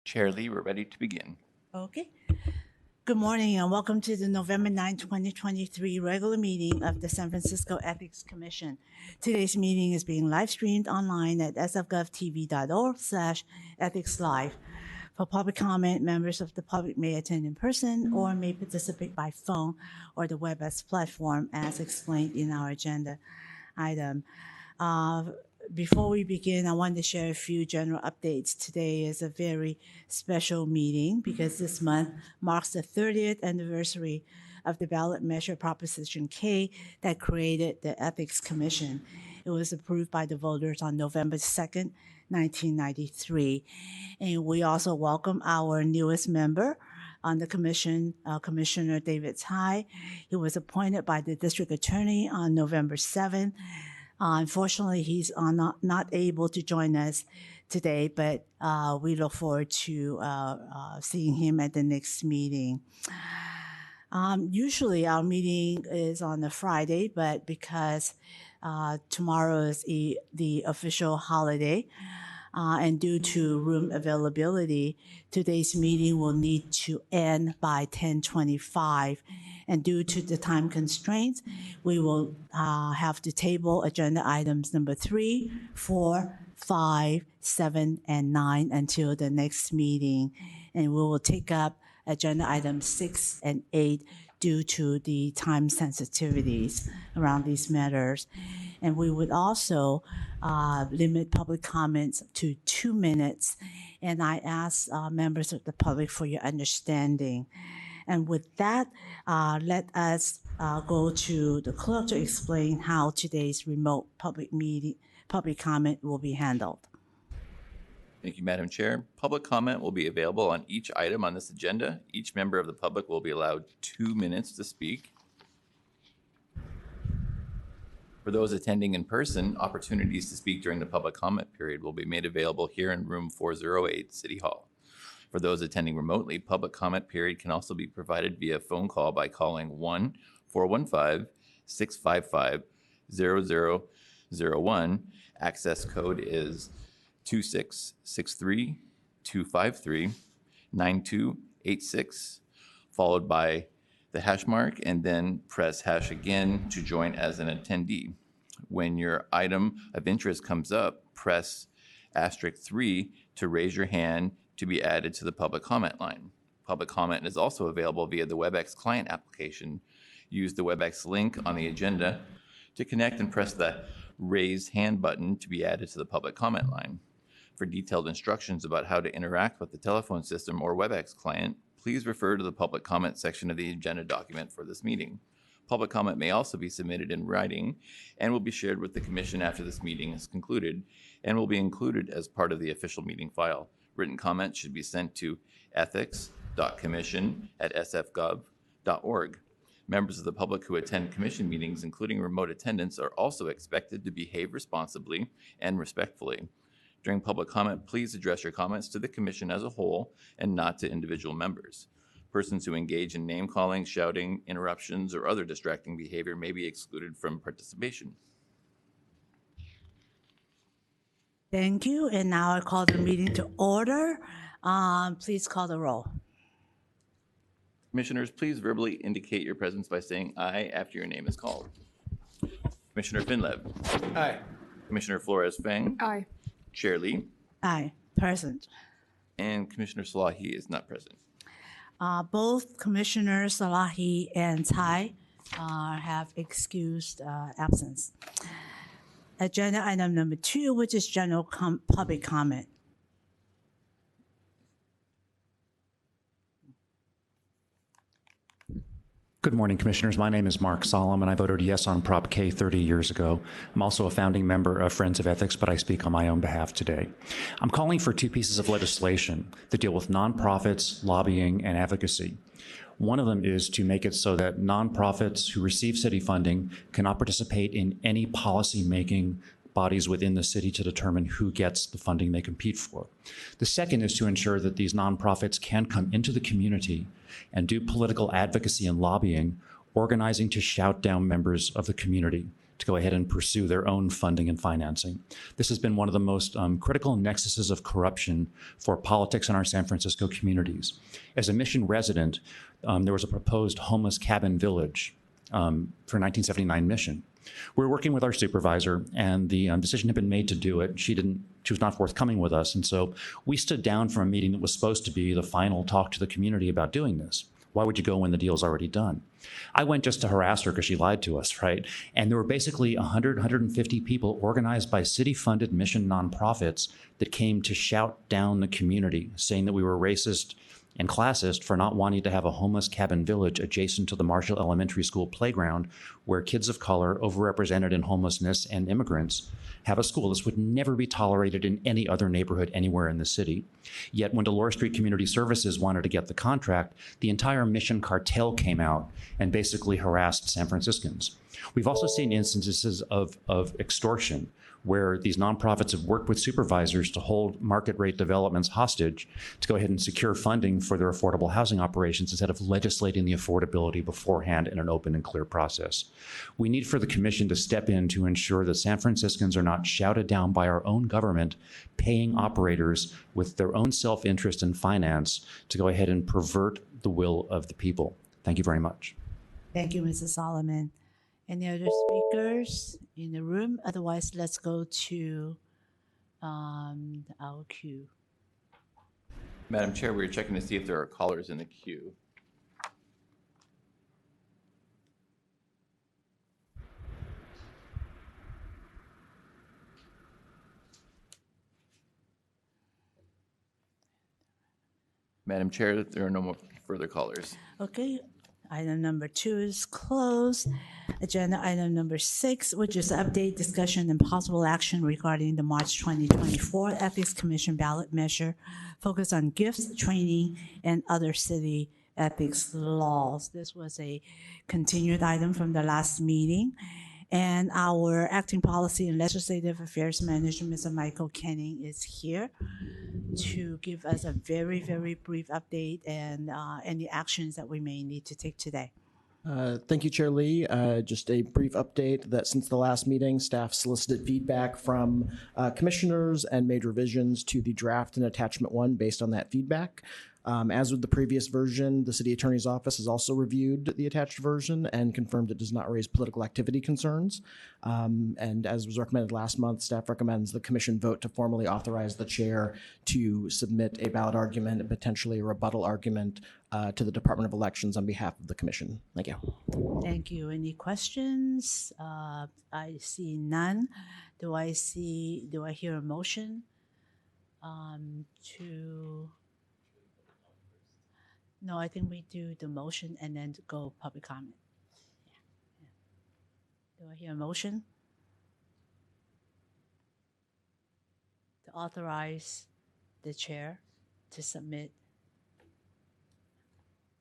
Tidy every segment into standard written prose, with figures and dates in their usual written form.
Chair Lee, we're ready to begin. Okay. Good morning and welcome to the November 9, 2023 regular meeting of the San Francisco Ethics Commission. Today's meeting is being live streamed online at sfgovtv.org/ethicslive. For public comment, members of the public may attend in person or may participate by phone or the WebEx platform as explained in our agenda item. Before we begin, I want to share a few general updates. Today is a very special meeting because this month marks the 30th anniversary of the ballot measure Proposition K that created the Ethics Commission. It was approved by the voters on November 2nd, 1993. And we also welcome our newest member on the commission, Commissioner David Tsai. He was appointed by the district attorney on November 7th. Unfortunately, he's not able to join us today, but we look forward to seeing him at the next meeting. Usually our meeting is on a Friday, but because tomorrow is the official holiday, and due to room availability, today's meeting will need to end by 10:25. And due to the time constraints, we will have to table agenda items number 3, 4, 5, 7, and 9 until the next meeting. And we will take up agenda items 6 and 8 due to the time sensitivities around these matters. And we would also limit public comments to 2 minutes. And I ask members of the public for your understanding. And with that, let us go to the clerk to explain how today's remote public comment will be handled. Thank you, Madam Chair. Public comment will be available on each item on this agenda. Each member of the public will be allowed 2 minutes to speak. For those attending in person, opportunities to speak during the public comment period will be made available here in room 408, City Hall. For those attending remotely, public comment period can also be provided via phone call by calling 1-415-655-0001. Access code is 2663-253-9286, followed by the hash mark, and then press hash again to join as an attendee. When your item of interest comes up, press *3 to raise your hand to be added to the public comment line. Public comment is also available via the WebEx client application. Use the WebEx link on the agenda to connect and press the raise hand button to be added to the public comment line. For detailed instructions about how to interact with the telephone system or WebEx client, please refer to the public comment section of the agenda document for this meeting. Public comment may also be submitted in writing and will be shared with the Commission after this meeting is concluded and will be included as part of the official meeting file. Written comments should be sent to ethics.commission@sfgov.org. Members of the public who attend Commission meetings, including remote attendance, are also expected to behave responsibly and respectfully. During public comment, please address your comments to the Commission as a whole and not to individual members. Persons who engage in name-calling, shouting, interruptions, or other distracting behavior may be excluded from participation. Thank you. And now I call the meeting to order. Please call the roll. Commissioners, please verbally indicate your presence by saying aye after your name is called. Commissioner Finlev. Aye. Commissioner Flores-Fang. Aye. Chair Lee. Aye, present. And Commissioner Salahi is not present. Both Commissioners Salahi and Tsai have excused absence. Agenda item number 2, which is general public comment. Good morning, Commissioners. My name is Mark Solomon. I voted yes on Prop K 30 years ago. I'm also a founding member of Friends of Ethics, but I speak on my own behalf today. I'm calling for 2 pieces of legislation that deal with nonprofits, lobbying, and advocacy. One of them is to make it so that nonprofits who receive city funding cannot participate in any policy-making bodies within the city to determine who gets the funding they compete for. The second is to ensure that these nonprofits can come into the community and do political advocacy and lobbying, organizing to shout down members of the community, to go ahead and pursue their own funding and financing. This has been one of the most critical nexuses of corruption for politics in our San Francisco communities. As a Mission resident, there was a proposed homeless cabin village for 1979 Mission. We were working with our supervisor, and the decision had been made to do it. She was not forthcoming with us, and so we stood down from a meeting that was supposed to be the final talk to the community about doing this. Why would you go when the deal's already done? I went just to harass her because she lied to us, right? And there were basically 100, 150 people organized by city-funded Mission nonprofits that came to shout down the community, saying that we were racist and classist for not wanting to have a homeless cabin village adjacent to the Marshall Elementary School playground where kids of color, overrepresented in homelessness, and immigrants have a school. This would never be tolerated in any other neighborhood anywhere in the city. Yet when Dolores Street Community Services wanted to get the contract, the entire Mission cartel came out and basically harassed San Franciscans. We've also seen instances of extortion, where these nonprofits have worked with supervisors to hold market rate developments hostage to go ahead and secure funding for their affordable housing operations instead of legislating the affordability beforehand in an open and clear process. We need for the commission to step in to ensure that San Franciscans are not shouted down by our own government, paying operators with their own self-interest and finance to go ahead and pervert the will of the people. Thank you very much. Thank you, Mrs. Solomon. Any other speakers in the room? Otherwise, let's go to our queue. Madam Chair, we were checking to see if there are callers in the queue. Madam Chair, there are no more further callers. Okay. Item number 2 is closed. Agenda item number 6, which is update, discussion, and possible action regarding the March 2024 Ethics Commission Ballot Measure, focused on gifts, training, and other city ethics laws. This was a continued item from the last meeting. And our Acting Policy and Legislative Affairs Manager, Mr. Michael Kenning, is here to give us a very, very brief update and any actions that we may need to take today. Thank you, Chair Lee. Just a brief update that since the last meeting, staff solicited feedback from commissioners and made revisions to the draft in Attachment 1 based on that feedback. As with the previous version, the City Attorney's Office has also reviewed the attached version and confirmed it does not raise political activity concerns. And as was recommended last month, staff recommends the Commission vote to formally authorize the Chair to submit a ballot argument and potentially a rebuttal argument to the Department of Elections on behalf of the Commission. Thank you. Thank you. Any questions? I see none. Do I hear a motion to... No, I think we do the motion and then go public comment. Yeah. Do I hear a motion to authorize the Chair to submit?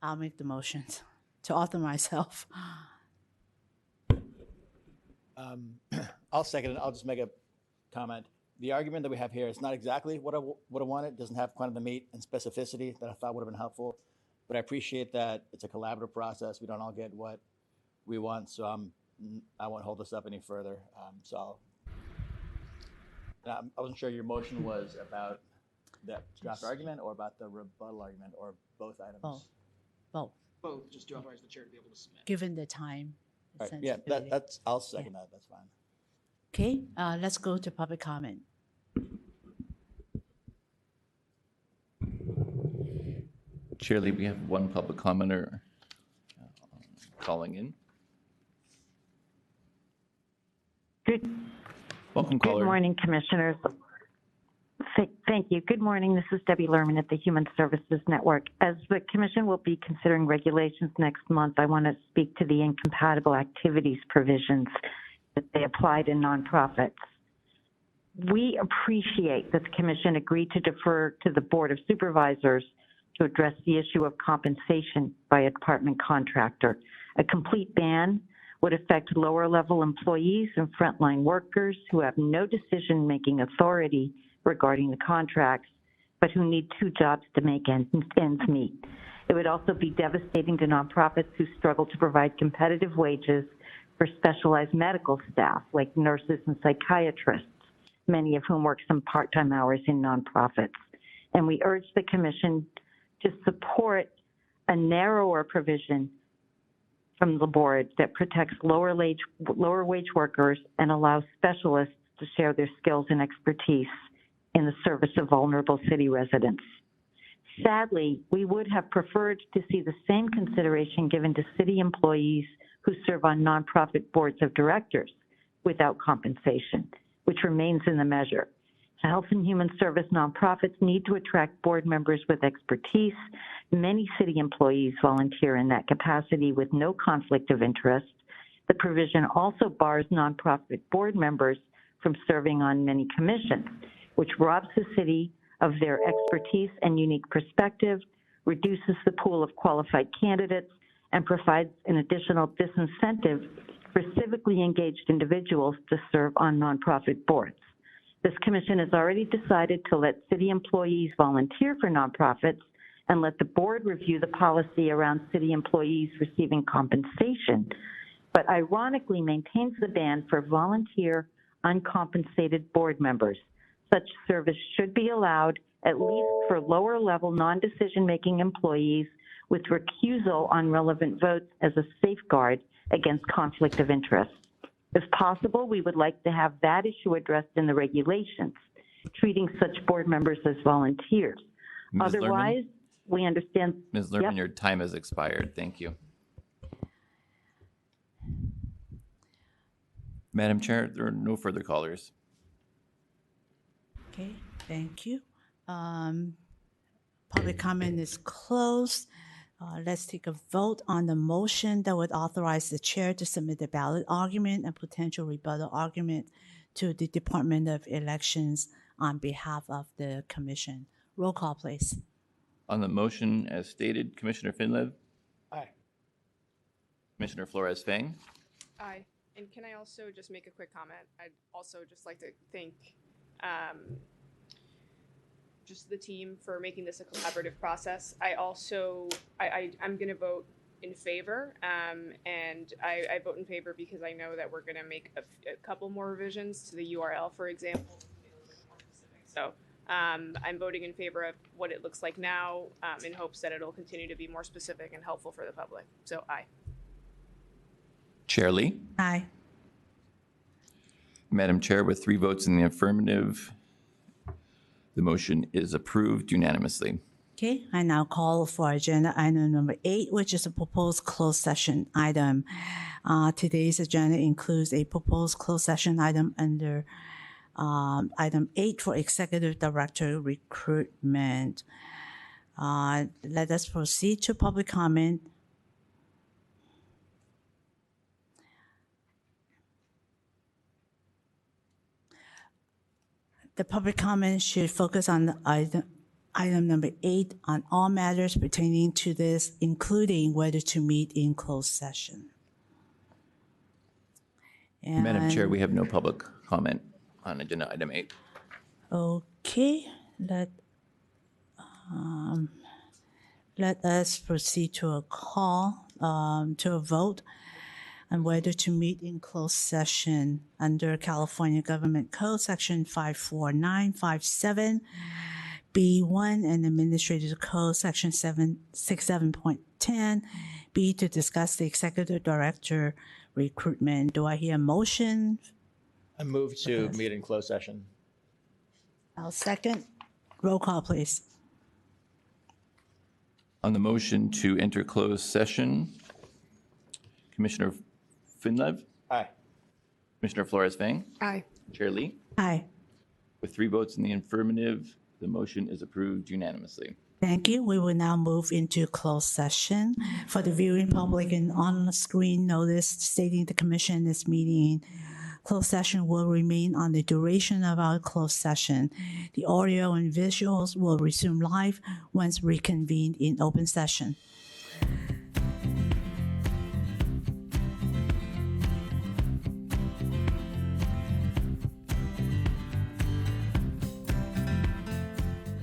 I'll make the motion to author myself. I'll second it. I'll just make a comment. The argument that we have here is not exactly what I wanted. It doesn't have quite the meat and specificity that I thought would have been helpful. But I appreciate that it's a collaborative process. We don't all get what we want, so I won't hold this up any further. I wasn't sure your motion was about that draft argument or about the rebuttal argument or both items. Both. Both, just to authorize the chair to be able to submit. Given the time. All right, yeah, that's. I'll second that. That's fine. Okay, let's go to public comment. Chair Lee, we have one public commenter calling in. Welcome, caller. Good morning, Commissioners. Thank you. Good morning. This is Debbie Lerman at the Human Services Network. As the Commission will be considering regulations next month, I want to speak to the incompatible activities provisions that they apply to nonprofits. We appreciate that the Commission agreed to defer to the Board of Supervisors to address the issue of compensation by a department contractor. A complete ban would affect lower-level employees and frontline workers who have no decision-making authority regarding the contracts, but who need two jobs to make ends meet. It would also be devastating to nonprofits who struggle to provide competitive wages for specialized medical staff like nurses and psychiatrists, many of whom work some part-time hours in nonprofits. And we urge the Commission to support a narrower provision from the board that protects lower wage workers and allows specialists to share their skills and expertise in the service of vulnerable city residents. Sadly, we would have preferred to see the same consideration given to city employees who serve on nonprofit boards of directors without compensation, which remains in the measure. Health and Human Service nonprofits need to attract board members with expertise. Many city employees volunteer in that capacity with no conflict of interest. The provision also bars nonprofit board members from serving on many commissions, which robs the city of their expertise and unique perspective, reduces the pool of qualified candidates, and provides an additional disincentive for civically engaged individuals to serve on nonprofit boards. This commission has already decided to let city employees volunteer for nonprofits and let the board review the policy around city employees receiving compensation, but ironically maintains the ban for volunteer uncompensated board members. Such service should be allowed at least for lower level non-decision-making employees with recusal on relevant votes as a safeguard against conflict of interest. If possible, we would like to have that issue addressed in the regulations, treating such board members as volunteers. Ms. Otherwise, we understand. Ms. Lerman, Yep. your time has expired. Thank you. Madam Chair, there are no further callers. Okay, thank you. Public comment is closed. Let's take a vote on the motion that would authorize the chair to submit the ballot argument and potential rebuttal argument to the Department of Elections on behalf of the commission. Roll call, please. On the motion as stated, Commissioner Finlev, Aye. Commissioner Flores-Fang, Aye. And can I also just make a quick comment? I'd also just like to thank just the team for making this a collaborative process. I'm going to vote in favor, and I vote in favor because I know that we're going to make a couple more revisions to the URL, for example. So I'm voting in favor of what it looks like now, in hopes that it'll continue to be more specific and helpful for the public. So aye. Chair Lee. Aye. Madam Chair, with 3 votes in the affirmative, the motion is approved unanimously. Okay, I now call for agenda item number 8, which is a proposed closed session item. Today's agenda includes a proposed closed session item under item 8 for Executive Director Recruitment. Let us proceed to public comment. The public comment should focus on the item number 8 on all matters pertaining to this, including whether to meet in closed session. Madam Chair, And- we have no public comment on agenda item 8. Okay, let us proceed to a call, to a vote on whether to meet in closed session under California Government Code, Section 54957, B1, and Administrative Code, Section 767.10, B, to discuss the Executive Director recruitment. Do I hear a motion? I move to meet in closed session. I'll second. Roll call, please. On the motion to enter closed session, Commissioner Finlev, Aye. Commissioner Flores-Fang, Aye. Chair Lee. Aye. With 3 votes in the affirmative, the motion is approved unanimously. Thank you. We will now move into closed session. For the viewing public, and on-screen notice stating the commission is meeting. Closed session will remain on the duration of our closed session. The audio and visuals will resume live once reconvened in open session.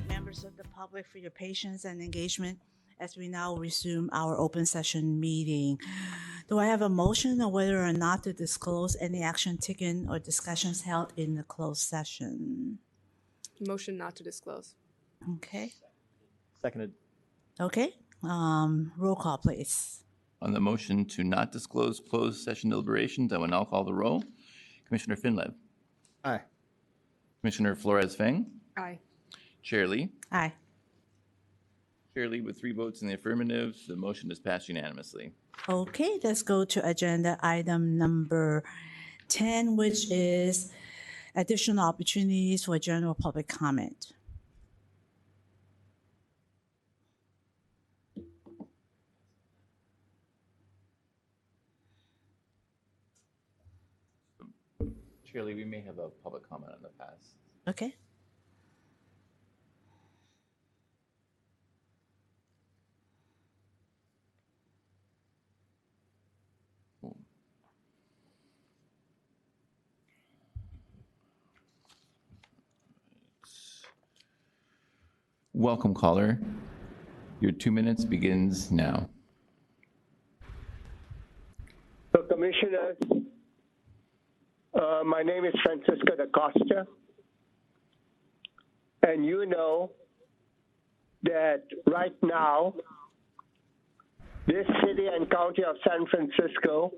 Members of the public, for your patience and engagement as we now resume our open session meeting. Do I have a motion on whether or not to disclose any action taken or discussions held in the closed session? Motion not to disclose. Okay. Seconded. Okay. Roll call, please. On the motion to not disclose closed session deliberations, I will now call the roll. Commissioner Finlev. Aye. Commissioner Flores-Feng. Aye. Chair Lee. Aye. Chair Lee, with 3 votes in the affirmative, the motion is passed unanimously. Okay, let's go to agenda item number 10, which is additional opportunities for general public comment. Chair Lee, we may have a public comment on the pass. Okay. Welcome, caller. Your 2 minutes begins now. So, Commissioners, my name is Francisco da Costa, and you know that right now, this city and county of San Francisco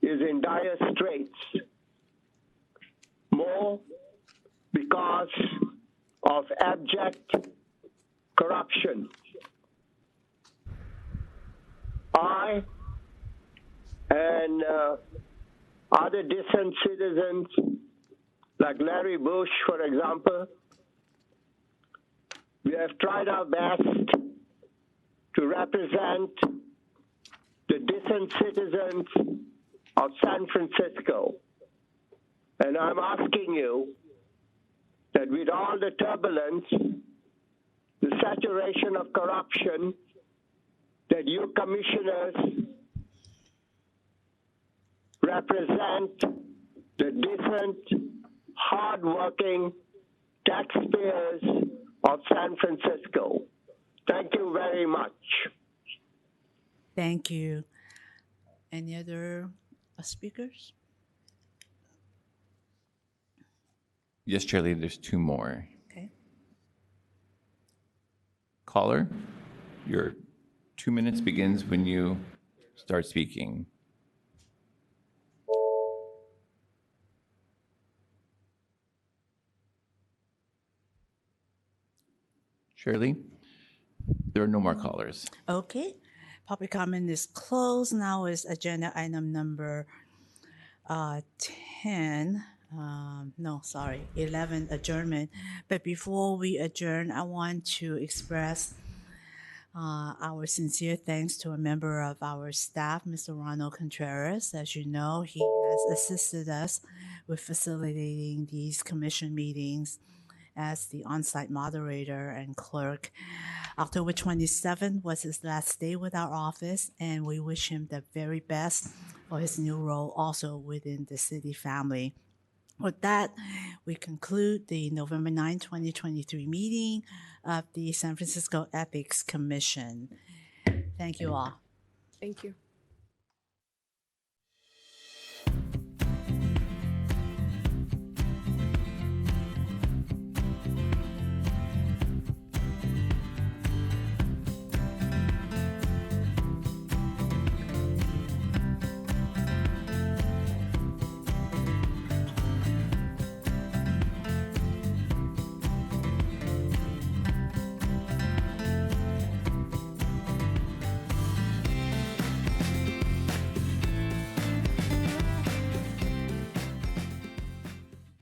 is in dire straits, more because of abject corruption. I and other decent citizens, like Larry Bush, for example, we have tried our best to represent the decent citizens of San Francisco. And I'm asking you that with all the turbulence, the saturation of corruption, that you commissioners represent the decent, hardworking taxpayers of San Francisco. Thank you very much. Thank you. Any other speakers? Yes, Chair Lee, there's 2 more. Okay. Caller, your 2 minutes begins when you start speaking. Shirley, there are no more callers. Okay. Public comment is closed. Now is agenda item number 10. 11, adjournment. But before we adjourn, I want to express our sincere thanks to a member of our staff, Mr. Ronald Contreras. As you know, he has assisted us with facilitating these commission meetings as the on-site moderator and clerk. October 27th was his last day with our office, and we wish him the very best for his new role also within the city family. With that, we conclude the November 9, 2023 meeting of the San Francisco Ethics Commission. Thank you all. Thank you.